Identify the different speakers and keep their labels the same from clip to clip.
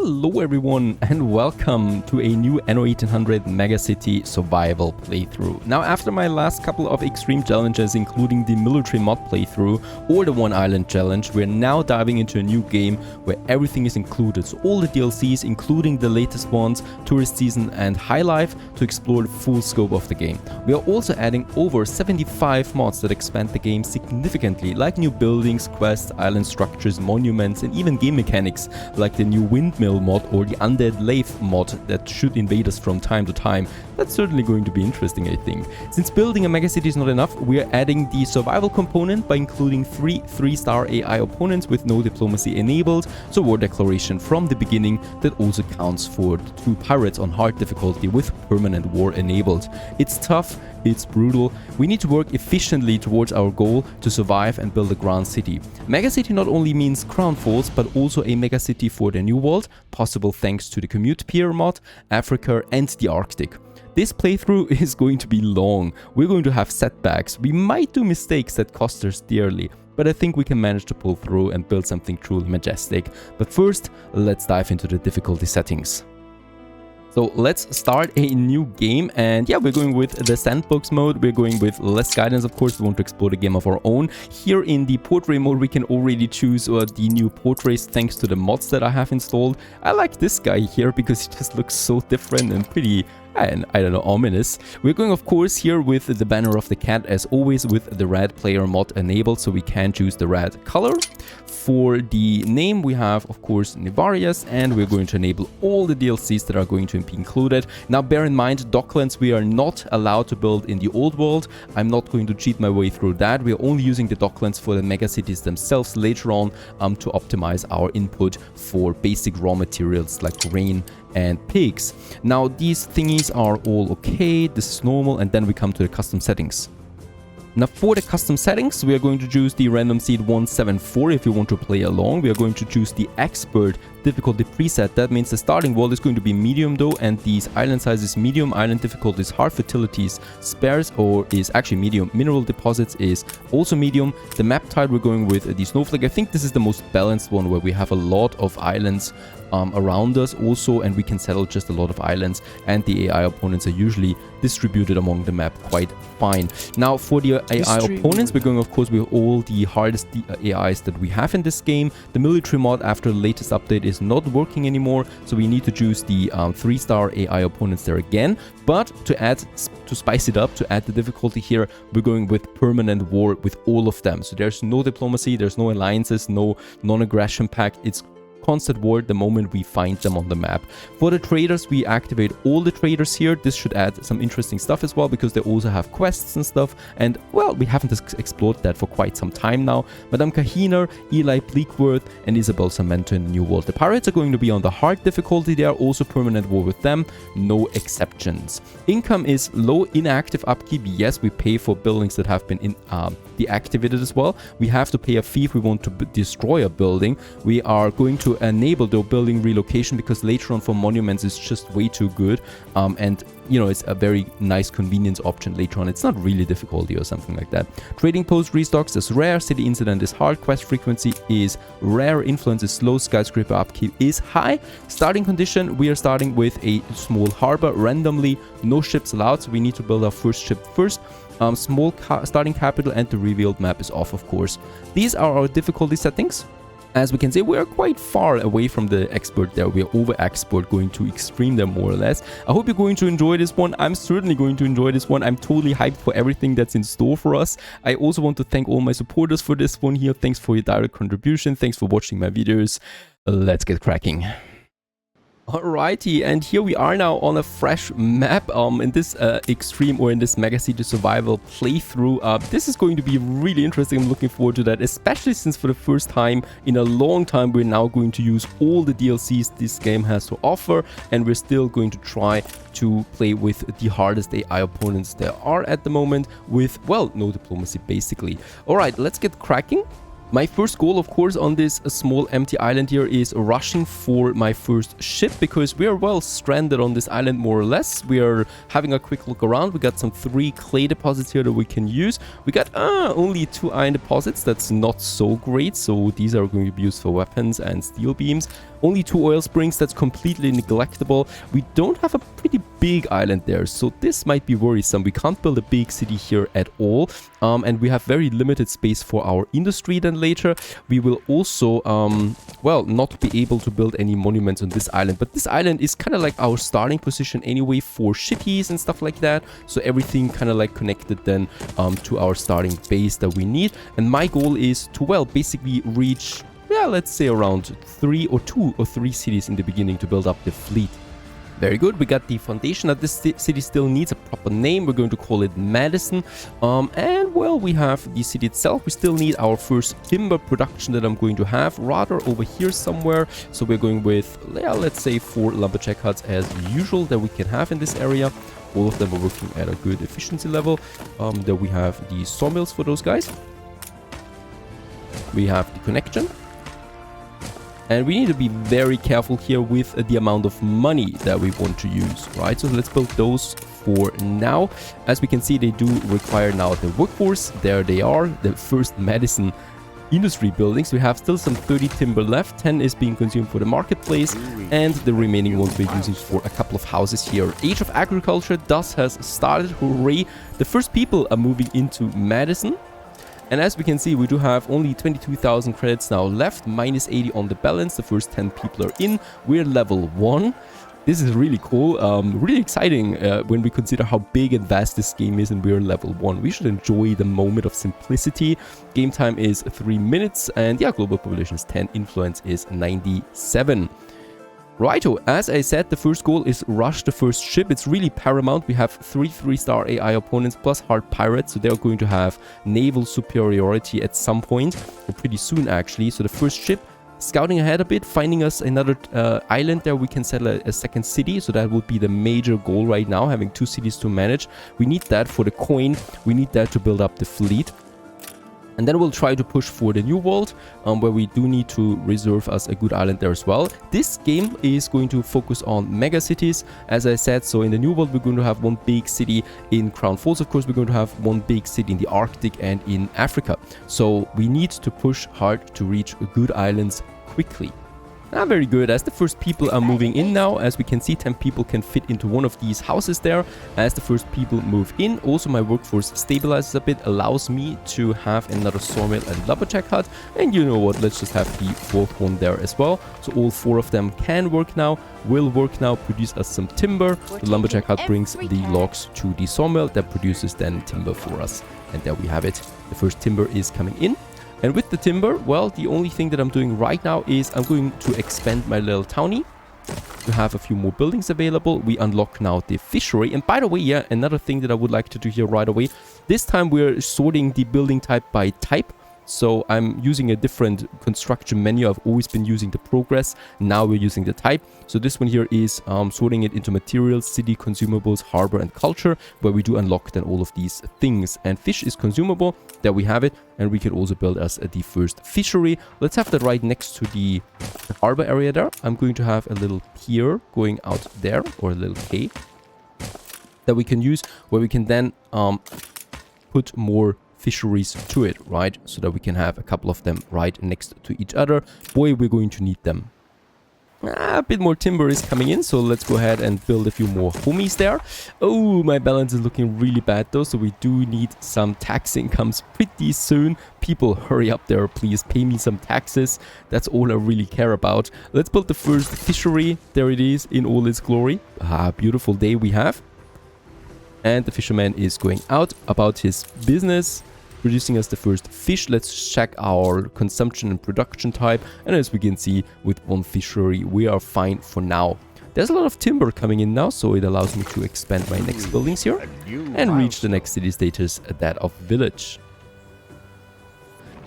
Speaker 1: Hello everyone and welcome to a new Anno 1800 Megacity survival playthrough. Now after my last couple of extreme challenges including the military mod playthrough or the one island challenge, we're now diving into a new game where everything is included. So all the DLCs including the latest ones, Tourist Season and High Life to explore the full scope of the game. We are also adding over 75 mods that expand the game significantly, like new buildings, quests, island structures, monuments and even game mechanics like the new windmill mod or the undead lathe mod that should invade us from time to time. That's certainly going to be interesting, I think. Since building a megacity is not enough, we are adding the survival component by including 3-star AI opponents with no diplomacy enabled, so war declaration from the beginning. That also counts for the 2 pirates on hard difficulty with permanent war enabled. It's tough, it's brutal. We need to work efficiently towards our goal to survive and build a grand city. Megacity not only means crown falls, but also a megacity for the New World, possible thanks to the commute pier mod, Africa and the Arctic. This playthrough is going to be long. We're going to have setbacks. We might do mistakes that cost us dearly, but I think we can manage to pull through and build something truly majestic. But first, let's dive into the difficulty settings. So let's start a new game, and yeah, we're going with the sandbox mode. We're going with less guidance, of course. We want to explore the game of our own. Here in the portrait mode, we can already choose the new portraits thanks to the mods that I have installed. I like this guy here because he just looks so different and pretty, and I don't know, ominous. We're going, of course, here with the banner of the cat, as always, with the red player mod enabled, so we can choose the red color. For the name, we have, of course, Nivarias, and we're going to enable all the DLCs that are going to be included. Now, bear in mind, docklands we are not allowed to build in the old world. I'm not going to cheat my way through that. We're only using the docklands for the megacities themselves later on to optimize our input for basic raw materials like grain and pigs. Now, these thingies are all okay. This is normal, and then we come to the custom settings. Now for the custom settings, we are going to choose the random seed 174 if you want to play along. We are going to choose the expert difficulty preset. That means the starting world is going to be medium though, and these island size is medium, island difficulty is hard, fertilities sparse or is actually medium, mineral deposits is also medium. The map type we're going with the snowflake. I think this is the most balanced one where we have a lot of islands around us also, and we can settle just a lot of islands, and the AI opponents are usually distributed among the map quite fine. Now for the AI opponents, we're going, of course, with all the hardest AIs that we have in this game. The military mod after the latest update is not working anymore, so we need to choose the 3-star AI opponents there again. But to spice it up, to add the difficulty here, we're going with permanent war with all of them. So there's no diplomacy, there's no alliances, no non-aggression pact. It's constant war the moment we find them on the map. For the traders, we activate all the traders here. This should add some interesting stuff as well, because they also have quests and stuff, and well, we haven't explored that for quite some time now. Madame Kahina, Eli Bleakworth and Isabel Samento in the New World. The pirates are going to be on the hard difficulty. They are also permanent war with them, no exceptions. Income is low. Inactive upkeep, yes, we pay for buildings that have been deactivated as well. We have to pay a fee if we want to destroy a building. We are going to enable the building relocation because later on for monuments it's just way too good, and you know, it's a very nice convenience option later on. It's not really difficulty or something like that. Trading post restocks is rare, city incident is hard, quest frequency is rare, influence is slow, skyscraper upkeep is high. Starting condition, we are starting with a small harbor randomly, no ships allowed, so we need to build our first ship first. Small starting capital, and the revealed map is off, of course. These are our difficulty settings. As we can see, we are quite far away from the expert there. We are over expert, going to extreme there more or less. I hope you're going to enjoy this one. I'm certainly going to enjoy this one. I'm totally hyped for everything that's in store for us. I also want to thank all my supporters for this one here. Thanks for your direct contribution. Thanks for watching my videos. Let's get cracking. Alrighty, and here we are now on a fresh map in this extreme or in this megacity survival playthrough. This is going to be really interesting. I'm looking forward to that, especially since for the first time in a long time we're now going to use all the DLCs this game has to offer, and we're still going to try to play with the hardest AI opponents there are at the moment with, well, no diplomacy basically. Alright, let's get cracking. My first goal, of course, on this small empty island here is rushing for my first ship, because we are well stranded on this island more or less. We are having a quick look around. We got some 3 clay deposits here that we can use. We got only 2 iron deposits. That's not so great. So these are going to be used for weapons and steel beams. Only 2 oil springs. That's completely neglectable. We don't have a pretty big island there, so this might be worrisome. We can't build a big city here at all, and we have very limited space for our industry. Then later we will also well, not be able to build any monuments on this island, but this island is kind of like our starting position anyway for shippies and stuff like that, so everything kind of like connected then to our starting base that we need. And my goal is to, well, basically reach, yeah, let's say around 2 or 3 cities in the beginning to build up the fleet. Very good. We got the foundation. That this city still needs a proper name. We're going to call it Madison. And well, we have the city itself. We still need our first timber production that I'm going to have rather over here somewhere. So we're going with, yeah, let's say 4 lumberjack huts as usual that we can have in this area. All of them are working at a good efficiency level. Then we have the sawmills for those guys. We have the connection. And we need to be very careful here with the amount of money that we want to use, right? So let's build those for now. As we can see, they do require now the workforce. There they are, the first Madison industry buildings. We have still some 30 timber left. 10 is being consumed for the marketplace, and the remaining ones we're using for a couple of houses here. Age of agriculture thus has started. Hooray! The first people are moving into Madison. And as we can see, we do have only 22,000 credits now left, minus 80 on the balance. The first 10 people are in. We're level 1. This is really cool, really exciting when we consider how big and vast this game is, and we're level 1. We should enjoy the moment of simplicity. Game time is 3 minutes, and yeah, global population is 10, influence is 97. Righto, as I said, the first goal is rush the first ship. It's really paramount. We have 3 3-star AI opponents plus hard pirates, so they're going to have naval superiority at some point, or pretty soon actually. So the first ship, scouting ahead a bit, finding us another island there we can settle a second city. So that would be the major goal right now, having 2 cities to manage. We need that for the coin. We need that to build up the fleet. And then we'll try to push for the New World, where we do need to reserve us a good island there as well. This game is going to focus on mega cities, as I said. So in the New World, we're going to have 1 big city. In Crown Falls, of course, we're going to have 1 big city in the Arctic and in Africa. So we need to push hard to reach good islands quickly. Very good. As the first people are moving in now, as we can see, 10 people can fit into one of these houses there. As the first people move in, also my workforce stabilizes a bit, allows me to have another sawmill and lumberjack hut. And you know what, let's just have the 4th one there as well. So all 4 of them can work now, will work now, produce us some timber. The lumberjack hut brings the logs to the sawmill that produces then timber for us. And there we have it. The first timber is coming in. And with the timber, well, the only thing that I'm doing right now is I'm going to expand my little townie to have a few more buildings available. We unlock now the fishery. And by the way, yeah, another thing that I would like to do here right away. This time we're sorting the building type by type. So I'm using a different construction menu. I've always been using the progress. Now we're using the type. So this one here is sorting it into materials, city, consumables, harbor, and culture, where we do unlock then all of these things. And fish is consumable. There we have it. And we can also build us the first fishery. Let's have that right next to the harbor area there. I'm going to have a little pier going out there, or a little quay that we can use, where we can then put more fisheries to it, right? So that we can have a couple of them right next to each other. Boy, we're going to need them. A bit more timber is coming in, so let's go ahead and build a few more homies there. Oh, my balance is looking really bad though, so we do need some tax incomes pretty soon. People, hurry up there, please pay me some taxes. That's all I really care about. Let's build the first fishery. There it is in all its glory. Beautiful day we have. And the fisherman is going out about his business, producing us the first fish. Let's check our consumption and production type. And as we can see, with 1 fishery, we are fine for now. There's a lot of timber coming in now, so it allows me to expand my next buildings here and reach the next city status, that of village.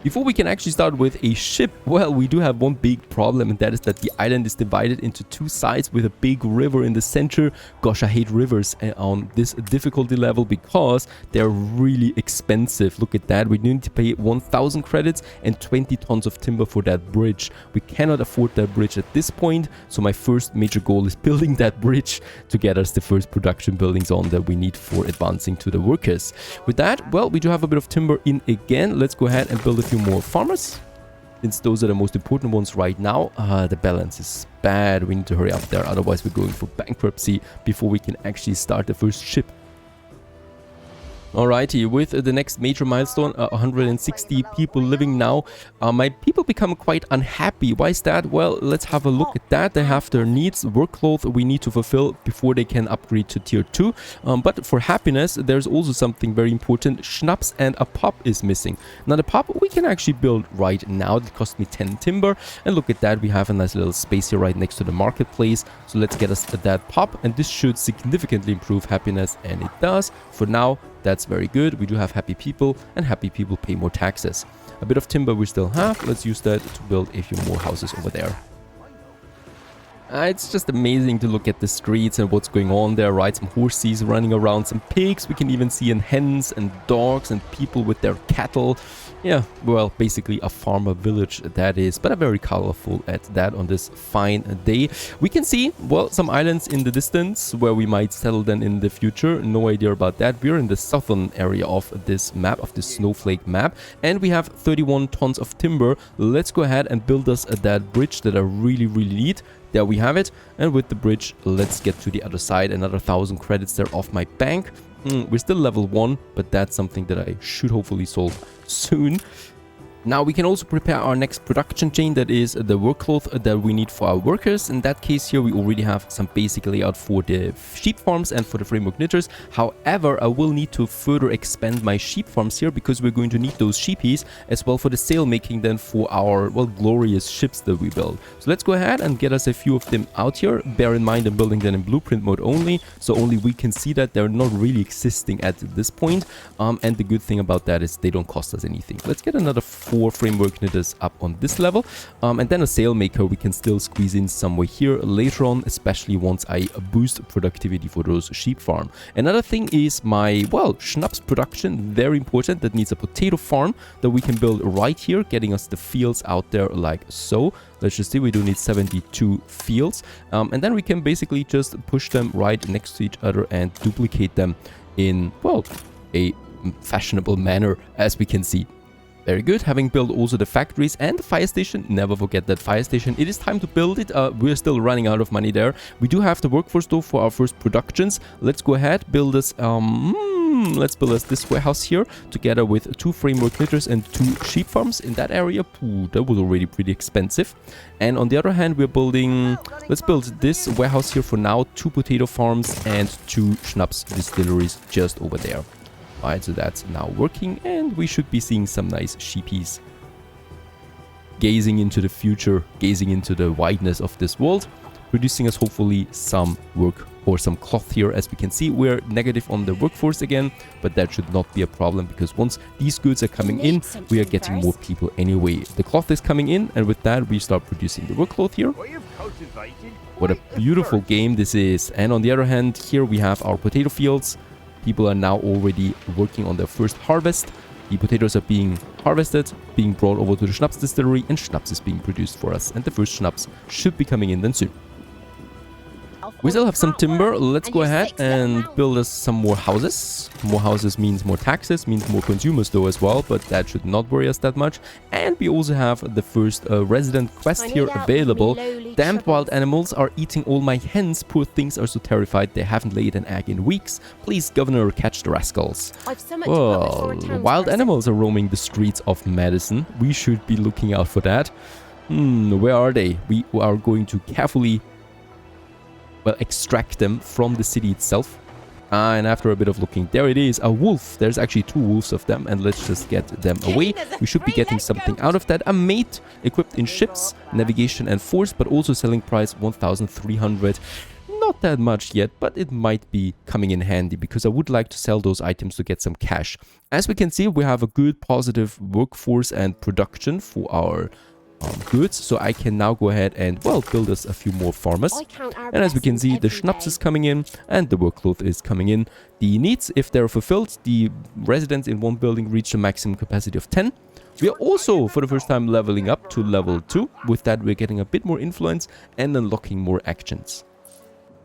Speaker 1: Before we can actually start with a ship, well, we do have one big problem, and that is that the island is divided into two sides with a big river in the center. Gosh, I hate rivers on this difficulty level because they're really expensive. Look at that. We need to pay 1,000 credits and 20 tons of timber for that bridge. We cannot afford that bridge at this point, so my first major goal is building that bridge to get us the first production buildings on that we need for advancing to the workers. With that, well, we do have a bit of timber in again. Let's go ahead and build a few more farmers, since those are the most important ones right now. The balance is bad. We need to hurry up there, otherwise we're going for bankruptcy before we can actually start the first ship. Alrighty, with the next major milestone, 160 people living now, my people become quite unhappy. Why is that? Well, let's have a look at that. They have their needs, workload we need to fulfill before they can upgrade to tier 2. But for happiness, there's also something very important. Schnapps and a pub is missing. Now the pub we can actually build right now. It cost me 10 timber. And look at that, we have a nice little space here right next to the marketplace. So let's get us that pub, and this should significantly improve happiness, and it does. For now, that's very good. We do have happy people, and happy people pay more taxes. A bit of timber we still have. Let's use that to build a few more houses over there. It's just amazing to look at the streets and what's going on there, right? Some horses running around, some pigs. We can even see hens and dogs and people with their cattle. Yeah, well, basically a farmer village that is, but a very colorful at that on this fine day. We can see, well, some islands in the distance where we might settle then in the future. No idea about that. We're in the southern area of this map, of this snowflake map, and we have 31 tons of timber. Let's go ahead and build us that bridge that I really need. There we have it, and with the bridge, let's get to the other side. Another 1,000 credits there off my bank. We're still level 1, but that's something that I should hopefully solve soon. Now we can also prepare our next production chain, that is the workload that we need for our workers. In that case here, we already have some basic layout for the sheep farms and for the framework knitters. However, I will need to further expand my sheep farms here because we're going to need those sheepies as well for the sail making then for our, well, glorious ships that we build. So let's go ahead and get us a few of them out here. Bear in mind I'm building them in blueprint mode only, so only we can see that they're not really existing at this point. And the good thing about that is they don't cost us anything. Let's get another 4 framework knitters up on this level, and then a sail maker we can still squeeze in somewhere here later on, especially once I boost productivity for those sheep farm. Another thing is my, well, schnapps production, very important. That needs a potato farm that we can build right here, getting us the fields out there like so. Let's just see, we do need 72 fields, and then we can basically just push them right next to each other and duplicate them in, well, a fashionable manner, as we can see. Very good. Having built also the factories and the fire station, never forget that fire station. It is time to build it. We're still running out of money there. We do have the workforce though for our first productions. Let's go ahead, build us, let's build us this warehouse here together with 2 framework knitters and 2 sheep farms in that area. Ooh, that was already pretty expensive. And on the other hand, we're building, let's build this warehouse here for now, 2 potato farms and 2 schnapps distilleries just over there. Alright, so that's now working, and we should be seeing some nice sheepies gazing into the future, gazing into the wideness of this world, producing us hopefully some work or some cloth here. As we can see, we're negative on the workforce again, but that should not be a problem because once these goods are coming in, we are getting more people anyway. The cloth is coming in, and with that we start producing the workcloth here. What a beautiful game this is. And on the other hand, here we have our potato fields. People are now already working on their first harvest. The potatoes are being harvested, being brought over to the schnapps distillery, and schnapps is being produced for us. And the first schnapps should be coming in then soon. We still have some timber. Let's go ahead and build us some more houses. More houses means more taxes, means more consumers though as well, but that should not worry us that much. And we also have the first resident quest here available. Damned wild animals are eating all my hens. Poor things are so terrified they haven't laid an egg in weeks. Please, Governor, catch the rascals. Well, wild animals are roaming the streets of Madison. We should be looking out for that. Where are they? We are going to carefully, well, extract them from the city itself. And after a bit of looking, there it is, a wolf. There's actually 2 wolves of them, and let's just get them away. We should be getting something out of that. A mate equipped in ships, navigation and force, but also selling price 1,300. not that much yet, but it might be coming in handy because I would like to sell those items to get some cash. As we can see, we have a good positive workforce and production for our goods, so I can now go ahead and, well, build us a few more farmers. And as we can see, the schnapps is coming in and the workload is coming in. The needs, if they're fulfilled, the residents in one building reach a maximum capacity of 10. We are also, for the first time, leveling up to level 2. With that, we're getting a bit more influence and unlocking more actions.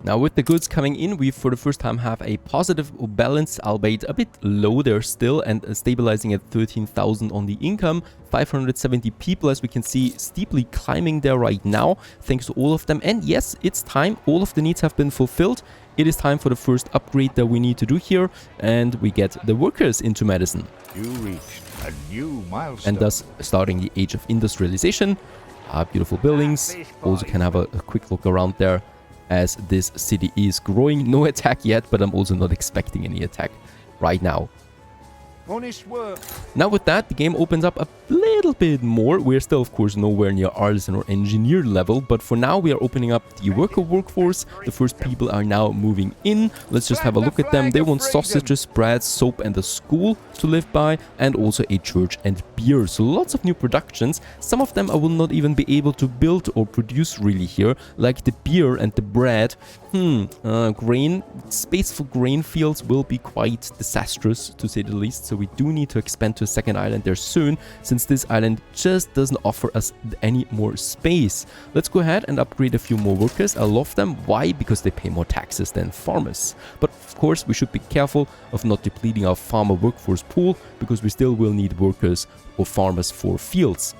Speaker 1: Now, with the goods coming in, we for the first time have a positive balance, albeit a bit low there still, and stabilizing at 13,000 on the income. 570 people, as we can see, steeply climbing there right now, thanks to all of them. And yes, it's time. All of the needs have been fulfilled. It is time for the first upgrade that we need to do here, and we get the workers into medicine.
Speaker 2: You reached a new milestone.
Speaker 1: And thus starting the age of industrialization. Beautiful buildings. Also can have a quick look around there, as this city is growing. No attack yet, but I'm also not expecting any attack right now.
Speaker 2: Honest work.
Speaker 1: Now with that, the game opens up a little bit more. We're still, of course, nowhere near artisan or engineer level, but for now we are opening up the worker workforce. The first people are now moving in. Let's just have a look at them. They want sausages, bread, soap, and a school to live by, and also a church and beer. So lots of new productions. Some of them I will not even be able to build or produce really here, like the beer and the bread. Grain, space for grain fields will be quite disastrous, to say the least. So we do need to expand to a second island there soon, since this island just doesn't offer us any more space. Let's go ahead and upgrade a few more workers. I love them. Why? Because they pay more taxes than farmers. But of course, we should be careful of not depleting our farmer workforce pool, because we still will need workers or farmers for fields.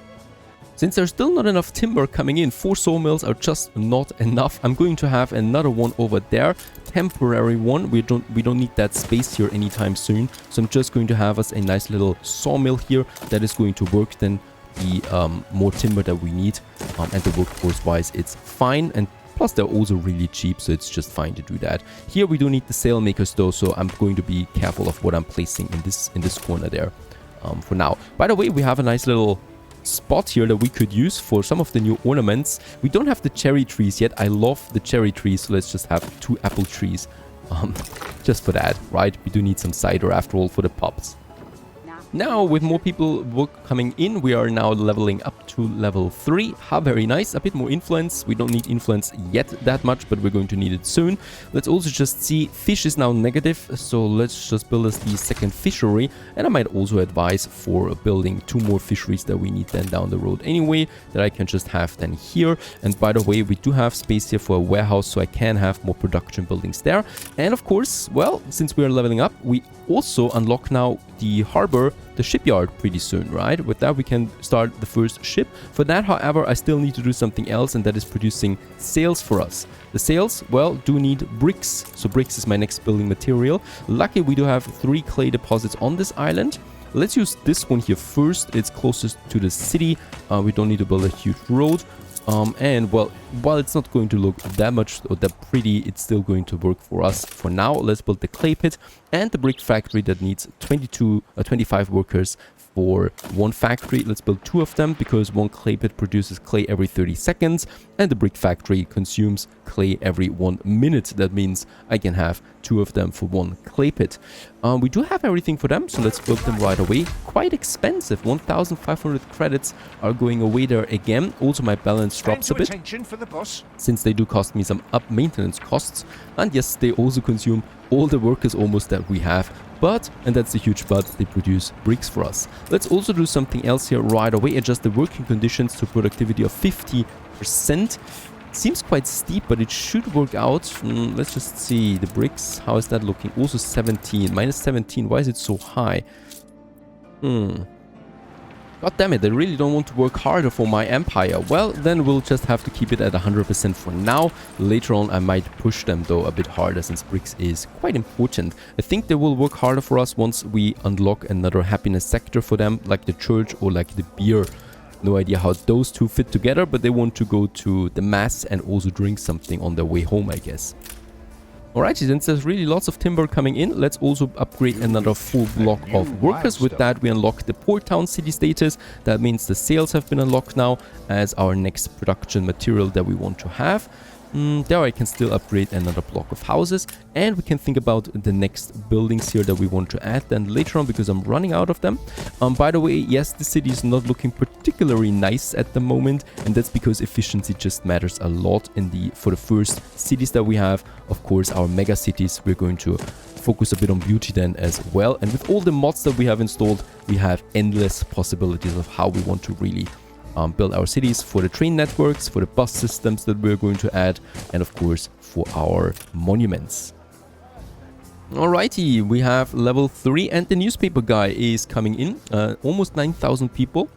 Speaker 1: Since there's still not enough timber coming in, 4 sawmills are just not enough. I'm going to have another one over there, temporary one. We don't need that space here anytime soon. So I'm just going to have us a nice little sawmill here that is going to work then the more timber that we need. And the workforce wise, it's fine. And plus they're also really cheap, so it's just fine to do that. Here we do need the sail makers though, so I'm going to be careful of what I'm placing in this corner there for now. By the way, we have a nice little spot here that we could use for some of the new ornaments. We don't have the cherry trees yet. I love the cherry trees, so let's just have 2 apple trees just for that, right? We do need some cider after all for the pups. Now, with more people coming in, we are now leveling up to level 3. Very nice. A bit more influence. We don't need influence yet that much, but we're going to need it soon. Let's also just see, fish is now negative, so let's just build us the second fishery. And I might also advise for building 2 more fisheries that we need then down the road anyway, that I can just have then here. And by the way, we do have space here for a warehouse, so I can have more production buildings there. And of course, well, since we are leveling up, we also unlock now the harbor, the shipyard pretty soon, right? With that, we can start the first ship. For that, however, I still need to do something else, and that is producing sails for us. The sails, well, do need bricks. So bricks is my next building material. Lucky we do have 3 clay deposits on this island. Let's use this one here first. It's closest to the city. We don't need to build a huge road. And well, while it's not going to look that much or that pretty, it's still going to work for us. For now, let's build the clay pit and the brick factory that needs 25 workers for 1 factory. Let's build 2 of them, because 1 clay pit produces clay every 30 seconds and the brick factory consumes clay every 1 minute. That means I can have 2 of them for 1 clay pit. We do have everything for them, so let's build them right away. Quite expensive. 1,500 credits are going away there again. Also, my balance drops a bit, since they do cost me some up maintenance costs. And yes, they also consume all the workers almost that we have. But, and that's a huge but, they produce bricks for us. Let's also do something else here right away. Adjust the working conditions to productivity of 50%. Seems quite steep, but it should work out. Let's just see the bricks. How is that looking? Also 17, minus 17. Why is it so high? God damn it, I really don't want to work harder for my empire. Well, then we'll just have to keep it at 100% for now. Later on, I might push them though a bit harder, since bricks is quite important. I think they will work harder for us once we unlock another happiness sector for them, like the church or like the beer. No idea how those 2 fit together, but they want to go to the mass and also drink something on their way home, I guess. Alright, since there's really lots of timber coming in, let's also upgrade another full block of workers. With that, we unlock the port town city status. That means the sails have been unlocked now as our next production material that we want to have. There I can still upgrade another block of houses, and we can think about the next buildings here that we want to add then later on, because I'm running out of them. By the way, yes, the city is not looking particularly nice at the moment, and that's because efficiency just matters a lot for the first cities that we have. Of course, our mega cities, we're going to focus a bit on beauty then as well. And with all the mods that we have installed, we have endless possibilities of how we want to really build our cities, for the train networks, for the bus systems that we're going to add, and of course for our monuments. Alrighty, we have level 3 and the newspaper guy is coming in, almost 9,000 people.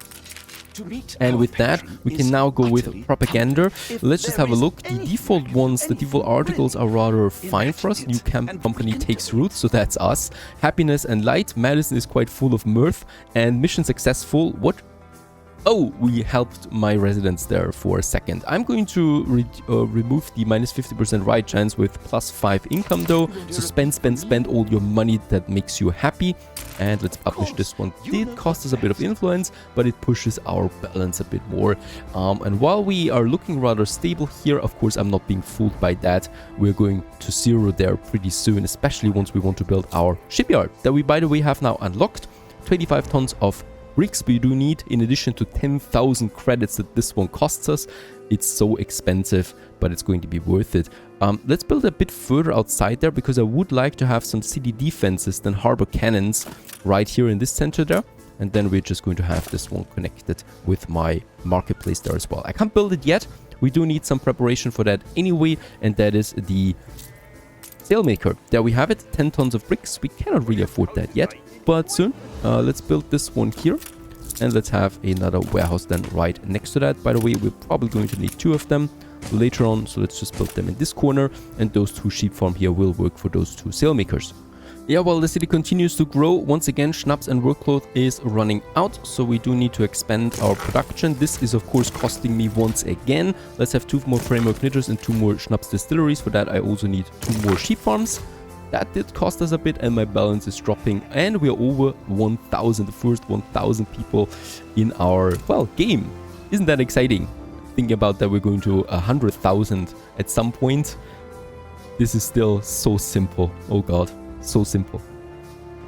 Speaker 1: And with that, we can now go with propaganda. Let's just have a look. The default ones, the default articles are rather fine for us. New company takes root, so that's us. Happiness and light. Madison is quite full of mirth. And mission successful. What? Oh, we helped my residents there for a second. I'm going to remove the minus 50% right chance with plus 5 income though. So spend all your money that makes you happy. And let's publish this one. Did cost us a bit of influence, but it pushes our balance a bit more. And while we are looking rather stable here, of course, I'm not being fooled by that. We're going to 0 there pretty soon, especially once we want to build our shipyard that we, by the way, have now unlocked. 25 tons of bricks we do need, in addition to 10,000 credits that this one costs us. It's so expensive, but it's going to be worth it. Let's build a bit further outside there, because I would like to have some city defenses, then harbor cannons right here in this center there. And then we're just going to have this one connected with my marketplace there as well. I can't build it yet. We do need some preparation for that anyway, and that is the sailmaker. There we have it, 10 tons of bricks. We cannot really afford that yet, but soon. Let's build this one here, and let's have another warehouse then right next to that. By the way, we're probably going to need 2 of them later on, so let's just build them in this corner, and those 2 sheep farm here will work for those 2 sailmakers. Yeah, while the city continues to grow, once again, schnapps and workload is running out, so we do need to expand our production. This is, of course, costing me once again. Let's have 2 more framework knitters and 2 more schnapps distilleries. For that, I also need 2 more sheep farms. That did cost us a bit, and my balance is dropping, and we are over 1,000, the first 1,000 people in our, well, game. Isn't that exciting? Thinking about that we're going to 100,000 at some point. This is still so simple. Oh god, so simple.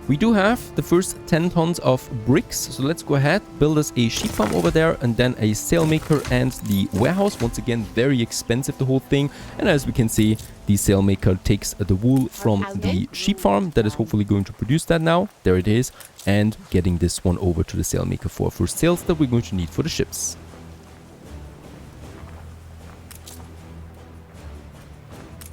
Speaker 1: We do have the first 10 tons of bricks, so let's go ahead, build us a sheep farm over there, and then a sailmaker and the warehouse. Once again, very expensive, the whole thing. And as we can see, the sailmaker takes the wool from the sheep farm that is hopefully going to produce that now. There it is. And getting this one over to the sailmaker for first sails that we're going to need for the ships.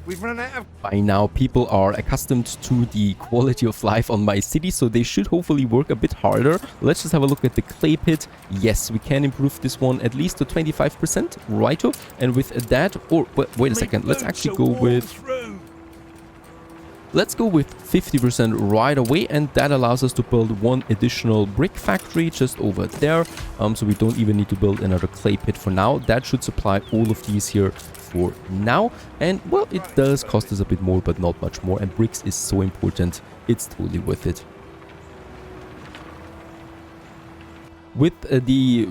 Speaker 2: We've run out of...
Speaker 1: By now, people are accustomed to the quality of life on my city, so they should hopefully work a bit harder. Let's just have a look at the clay pit. Yes, we can improve this one at least to 25%, righto. And with that, or wait a second, let's actually go with... Let's go with 50% right away, and that allows us to build 1 additional brick factory just over there. So we don't even need to build another clay pit for now. That should supply all of these here for now. And well, it does cost us a bit more, but not much more. And bricks is so important. It's totally worth it. With the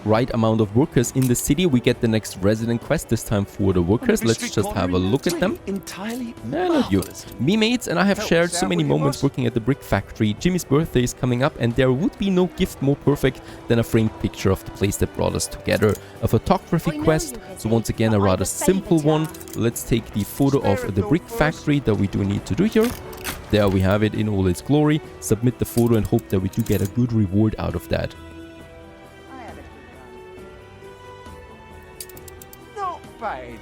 Speaker 1: right amount of workers in the city, we get the next resident quest, this time for the workers. Let's just have a look at them. Not you. Me mates and I have shared so many moments working at the brick factory. Jimmy's birthday is coming up, and there would be no gift more perfect than a framed picture of the place that brought us together. A photography quest, so once again a rather simple one. Let's take the photo of the brick factory that we do need to do here. There we have it in all its glory. Submit the photo and hope that we do get a good reward out of that.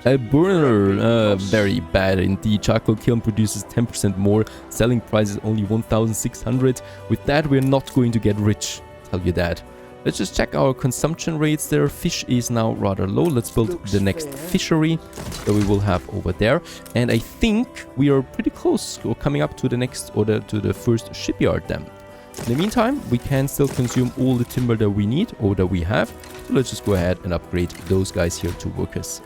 Speaker 1: A burner, very bad indeed. Charcoal kiln produces 10% more. Selling price is only 1,600. With that, we're not going to get rich. Tell you that. Let's just check our consumption rates there. Fish is now rather low. Let's build the next fishery that we will have over there. And I think we are pretty close or coming up to the next or to the first shipyard then. In the meantime, we can still consume all the timber that we need or that we have. So let's just go ahead and upgrade those guys here to workers.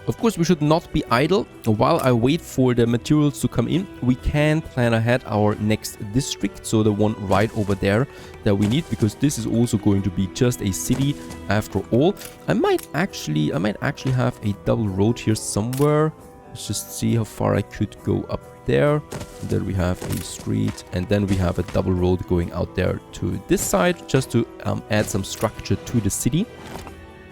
Speaker 1: Of course, we should not be idle. While I wait for the materials to come in, we can plan ahead our next district, so the one right over there that we need, because this is also going to be just a city after all. I might actually have a double road here somewhere. Let's just see how far I could go up there. And then we have a street, and then we have a double road going out there to this side, just to add some structure to the city.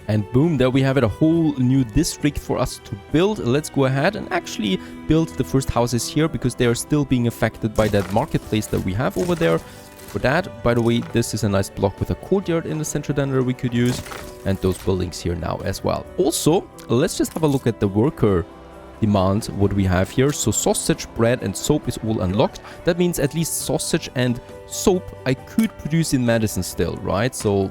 Speaker 1: And boom, there we have it, a whole new district for us to build. Let's go ahead and actually build the first houses here, because they are still being affected by that marketplace that we have over there. For that, by the way, this is a nice block with a courtyard in the center then that we could use, and those buildings here now as well. Also, let's just have a look at the worker demand, what we have here. So sausage, bread and soap is all unlocked. That means at least sausage and soap I could produce in Madison still, right? So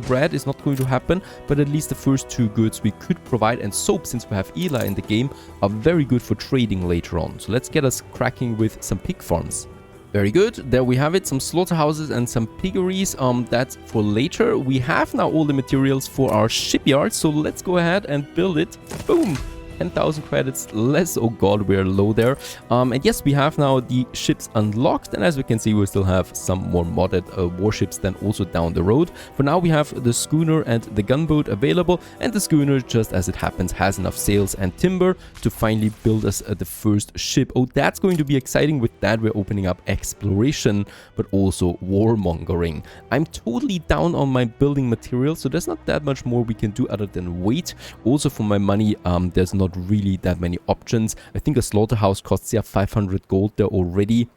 Speaker 1: bread is not going to happen, but at least the first two goods we could provide. And soap, since we have Eli in the game, are very good for trading later on. So let's get us cracking with some pig farms. Very good, there we have it, some slaughterhouses and some piggeries. That's for later. We have now all the materials for our shipyard, so let's go ahead and build it. Boom! 10,000 credits less. Oh god, we're low there. And yes, we have now the ships unlocked, and as we can see, we still have some more modded warships then also down the road. For now, we have the schooner and the gunboat available, and the schooner, just as it happens, has enough sails and timber to finally build us the first ship. Oh, that's going to be exciting. With that, we're opening up exploration, but also warmongering. I'm totally down on my building materials, so there's not that much more we can do other than wait. Also, for my money, there's not really that many options. I think a slaughterhouse costs 500 gold there already.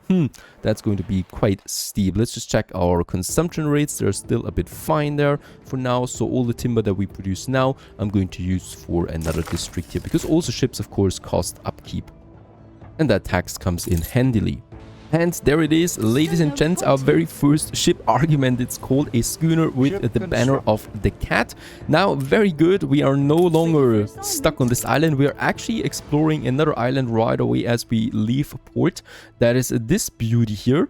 Speaker 1: That's going to be quite steep. Let's just check our consumption rates. They're still a bit fine there for now. So all the timber that we produce now, I'm going to use for another district here, because also ships, of course, cost upkeep. And that tax comes in handily. And there it is, ladies and gents, our very first ship argument. It's called a schooner with the banner of the cat. Now, very good, we are no longer stuck on this island. We are actually exploring another island right away as we leave port. That is this beauty here.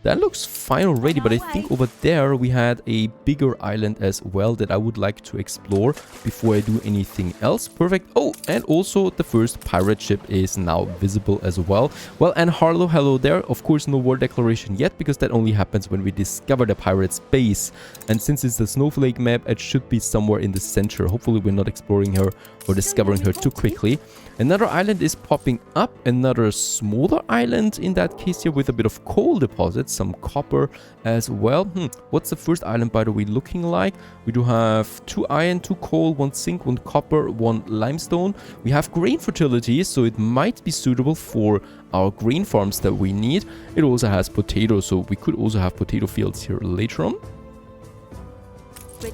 Speaker 1: That looks fine already, but I think over there we had a bigger island as well that I would like to explore before I do anything else. Perfect. Oh, and also the first pirate ship is now visible as well. Well, and hello there. Of course, no war declaration yet, because that only happens when we discover the pirate's base. And since it's the snowflake map, it should be somewhere in the center. Hopefully we're not exploring her or discovering her too quickly. Another island is popping up, another smaller island in that case here, with a bit of coal deposits, some copper as well. What's the first island, by the way, looking like? We do have 2 iron, 2 coal, 1 zinc, 1 copper, 1 limestone. We have grain fertility, so it might be suitable for our grain farms that we need. It also has potatoes, so we could also have potato fields here later on.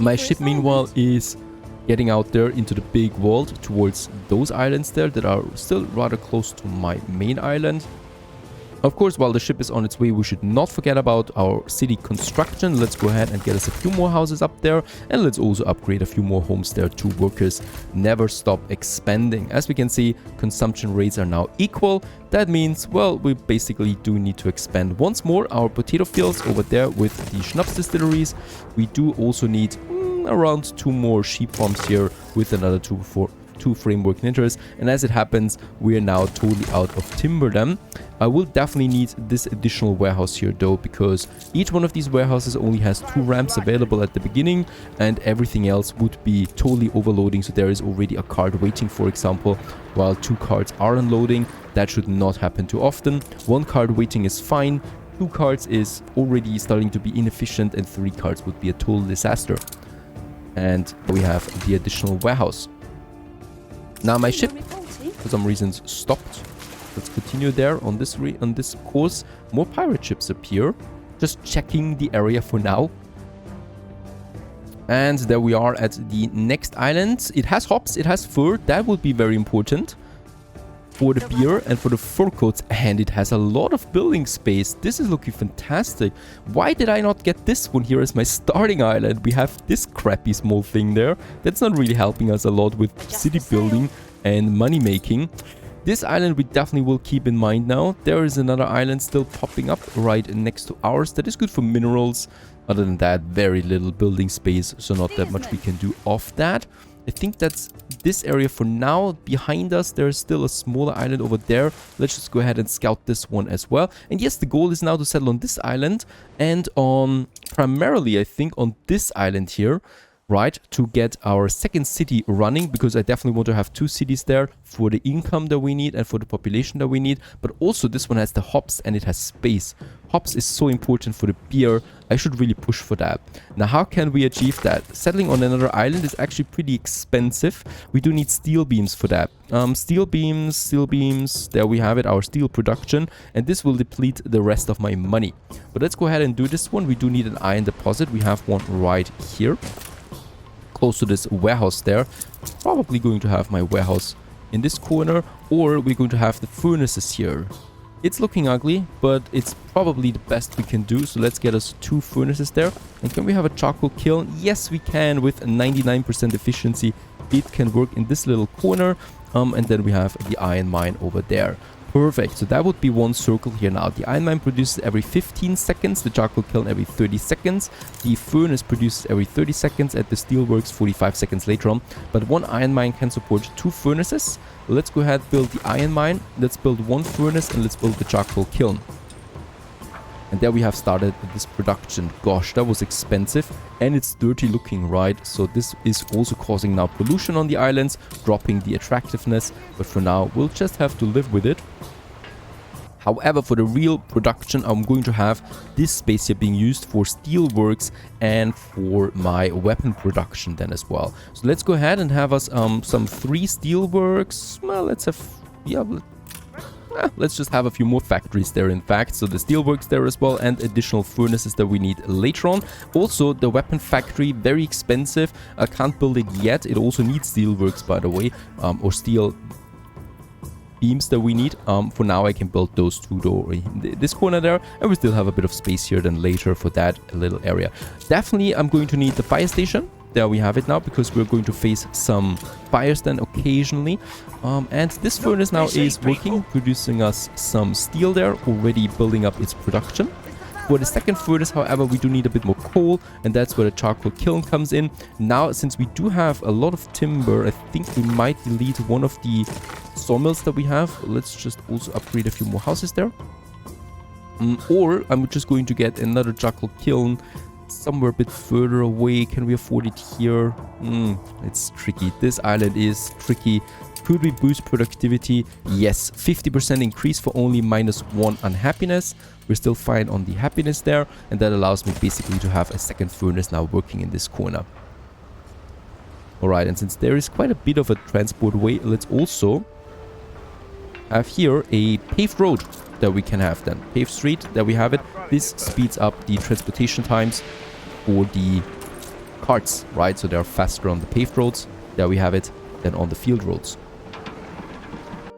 Speaker 1: My ship, meanwhile, is getting out there into the big world towards those islands there that are still rather close to my main island. Of course, while the ship is on its way, we should not forget about our city construction. Let's go ahead and get us a few more houses up there, and let's also upgrade a few more homes there too. Workers never stop expanding. As we can see, consumption rates are now equal. That means, well, we basically do need to expand once more our potato fields over there with the schnapps distilleries. We do also need around 2 more sheep farms here with another 2 framework ninjas, and as it happens, we are now totally out of timber then. I will definitely need this additional warehouse here though, because each one of these warehouses only has 2 ramps available at the beginning, and everything else would be totally overloading. So there is already a cart waiting, for example, while 2 carts are unloading. That should not happen too often. 1 cart waiting is fine. 2 carts is already starting to be inefficient, and 3 carts would be a total disaster. And we have the additional warehouse. Now my ship, for some reasons, stopped. Let's continue there on this course. More pirate ships appear. Just checking the area for now. And there we are at the next island. It has hops, it has fur. That would be very important for the beer and for the fur coats, and it has a lot of building space. This is looking fantastic. Why did I not get this one here as my starting island? We have this crappy small thing there. That's not really helping us a lot with city building and money making. This island we definitely will keep in mind now. There is another island still popping up right next to ours. That is good for minerals. Other than that, very little building space, so not that much we can do off that. I think that's this area for now. Behind us, there's still a smaller island over there. Let's just go ahead and scout this one as well. And yes, the goal is now to settle on this island and on primarily, I think, on this island here, right, to get our second city running, because I definitely want to have 2 cities there for the income that we need and for the population that we need. But also this one has the hops and it has space. Hops is so important for the beer. I should really push for that. Now, how can we achieve that? Settling on another island is actually pretty expensive. We do need steel beams for that. Steel beams, there we have it, our steel production, and this will deplete the rest of my money. But let's go ahead and do this one. We do need an iron deposit. We have one right here, close to this warehouse there. Probably going to have my warehouse in this corner, or we're going to have the furnaces here. It's looking ugly, but it's probably the best we can do. So let's get us 2 furnaces there. And can we have a charcoal kiln? Yes, we can. With 99% efficiency, it can work in this little corner. And then we have the iron mine over there. Perfect. So that would be one circle here now. The iron mine produces every 15 seconds, the charcoal kiln every 30 seconds, the furnace produces every 30 seconds, and the steel works 45 seconds later on. But one iron mine can support 2 furnaces. Let's go ahead and build the iron mine. Let's build 1 furnace and let's build the charcoal kiln. And there we have started this production. Gosh, that was expensive and it's dirty looking, right? So this is also causing now pollution on the islands, dropping the attractiveness. But for now, we'll just have to live with it. However, for the real production, I'm going to have this space here being used for steel works and for my weapon production then as well. So let's go ahead and have us some 3 steel works. Well, let's have, yeah, let's just have a few more factories there, in fact. So the steelworks there as well, and additional furnaces that we need later on. Also, the weapon factory, very expensive. I can't build it yet. It also needs steelworks, by the way, or steel beams that we need. For now, I can build those 2 door in this corner there, and we still have a bit of space here then later for that little area. Definitely, I'm going to need the fire station. There we have it now, because we're going to face some fires then occasionally. And this furnace now is working, producing us some steel there, already building up its production. For the second furnace, however, we do need a bit more coal, and that's where the charcoal kiln comes in. Now, since we do have a lot of timber, I think we might delete one of the sawmills that we have. Let's just also upgrade a few more houses there. Or I'm just going to get another charcoal kiln somewhere a bit further away. Can we afford it here? It's tricky. This island is tricky. Could we boost productivity? Yes, 50% increase for only -1 unhappiness. We're still fine on the happiness there, and that allows me basically to have a second furnace now working in this corner. Alright, and since there is quite a bit of a transport way, let's also have here a paved road that we can have then. Paved street, there we have it. This speeds up the transportation times for the carts, right? So they're faster on the paved roads, there we have it, than on the field roads.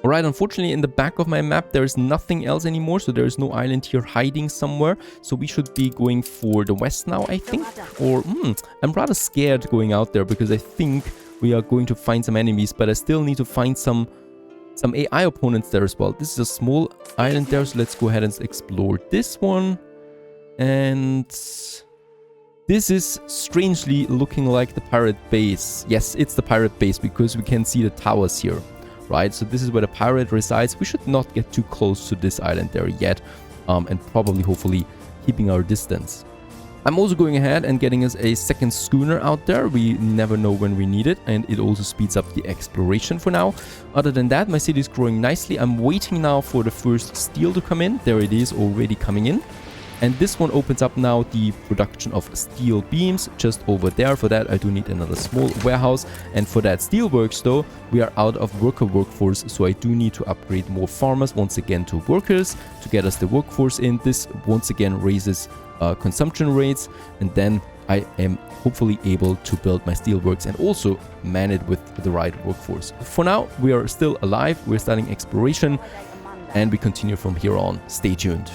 Speaker 1: Alright, unfortunately in the back of my map there is nothing else anymore, so there is no island here hiding somewhere. So we should be going for the west now, I think. Or, I'm rather scared going out there, because I think we are going to find some enemies, but I still need to find some AI opponents there as well. This is a small island there, so let's go ahead and explore this one. And this is strangely looking like the pirate base. Yes, it's the pirate base, because we can see the towers here, right? So this is where the pirate resides. We should not get too close to this island there yet, and probably, hopefully, keeping our distance. I'm also going ahead and getting us a second schooner out there. We never know when we need it, and it also speeds up the exploration for now. Other than that, my city is growing nicely. I'm waiting now for the first steel to come in. There it is, already coming in. And this one opens up now the production of steel beams just over there. For that, I do need another small warehouse. And for that steelworks, though, we are out of workforce. So I do need to upgrade more farmers once again to workers to get us the workforce in. This once again raises consumption rates. And then I am hopefully able to build my steelworks and also man it with the right workforce. For now, we are still alive. We're starting exploration and we continue from here on. Stay tuned.